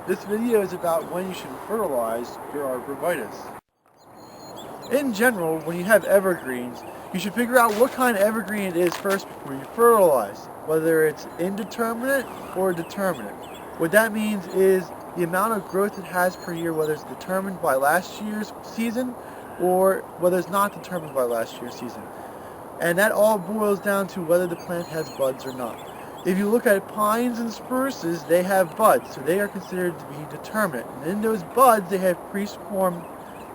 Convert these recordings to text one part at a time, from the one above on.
This video is about when you should fertilize your arborvitae. In general, when you have evergreens, you should figure out what kind of evergreen it is first before you fertilize, whether it's indeterminate or determinate. What that means is the amount of growth it has per year, whether it's determined by last year's season or whether it's not determined by last year's season. And that all boils down to whether the plant has buds or not. If you look at pines and spruces, they have buds, so they are considered to be determinate. And in those buds, they have pre-formed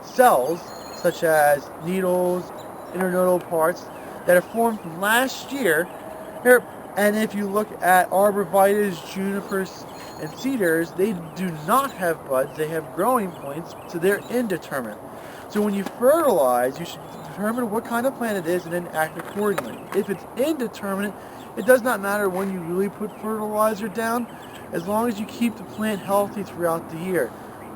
cells, such as needles, internodal parts, that are formed from last year. And if you look at arborvitaes, junipers, and cedars, they do not have buds, they have growing points, so they're indeterminate. So when you fertilize, you should determine what kind of plant it is and then act accordingly. If it's indeterminate, it does not matter when you really put fertilizer down, as long as you keep the plant healthy throughout the year.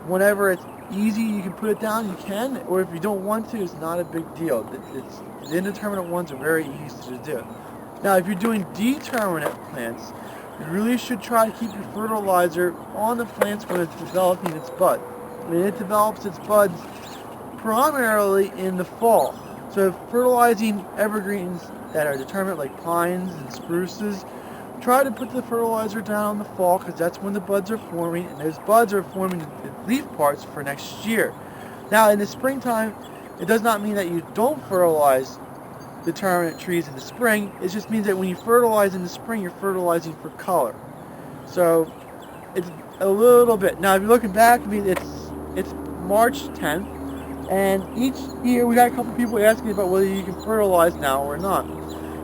Whenever it's easy, you can put it down, you can, or if you don't want to, it's not a big deal. The indeterminate ones are very easy to do. Now, if you're doing determinate plants, you really should try to keep your fertilizer on the plants when it's developing its bud. And it develops its buds primarily in the fall. So fertilizing evergreens that are determinate, like pines and spruces, try to put the fertilizer down in the fall because that's when the buds are forming, and those buds are forming leaf parts for next year. Now, in the springtime, it does not mean that you don't fertilize determinate trees in the spring. It just means that when you fertilize in the spring, you're fertilizing for color. So it's a little bit. Now, if you're looking back, I mean, it's March 10th, and each year we got a couple people asking about whether you can fertilize now or not.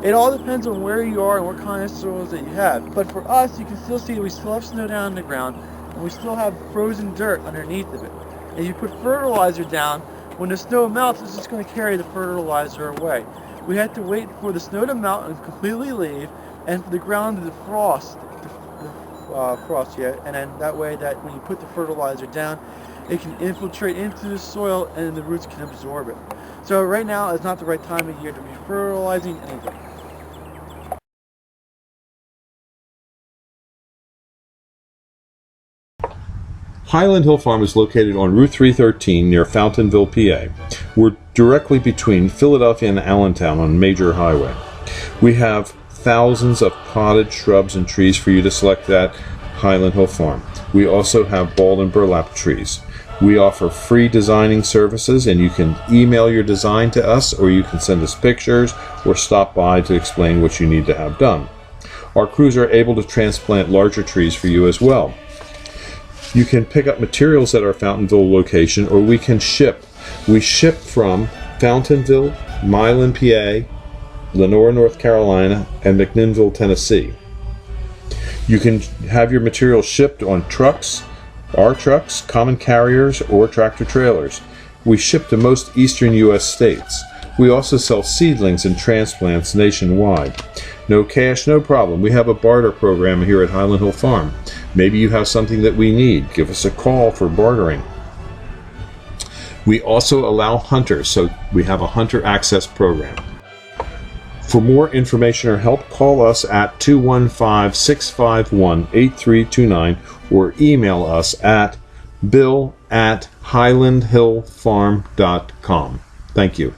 It all depends on where you are and what kind of soils that you have. But for us, you can still see that we still have snow down on the ground, and we still have frozen dirt underneath of it. And you put fertilizer down, when the snow melts, it's just going to carry the fertilizer away. We have to wait for the snow to melt and completely leave, and for the ground to defrost, and then that way that when you put the fertilizer down, it can infiltrate into the soil and the roots can absorb it. So right now is not the right time of year to be fertilizing anything. Highland Hill Farm is located on Route 313 near Fountainville, PA. We're directly between Philadelphia and Allentown on a major highway. We have thousands of potted shrubs and trees for you to select at Highland Hill Farm. We also have bald and burlap trees. We offer free designing services, and you can email your design to us, or you can send us pictures or stop by to explain what you need to have done. Our crews are able to transplant larger trees for you as well. You can pick up materials at our Fountainville location, or we can ship. We ship from Fountainville, Milan, PA, Lenore, North Carolina, and McMinnville, Tennessee. You can have your materials shipped on trucks, our trucks, common carriers, or tractor trailers. We ship to most eastern U.S. states. We also sell seedlings and transplants nationwide. No cash, no problem. We have a barter program here at Highland Hill Farm. Maybe you have something that we need. Give us a call for bartering. We also allow hunters, so we have a hunter access program. For more information or help, call us at 215-651-8329 or email us at bill@highlandhillfarm.com. Thank you.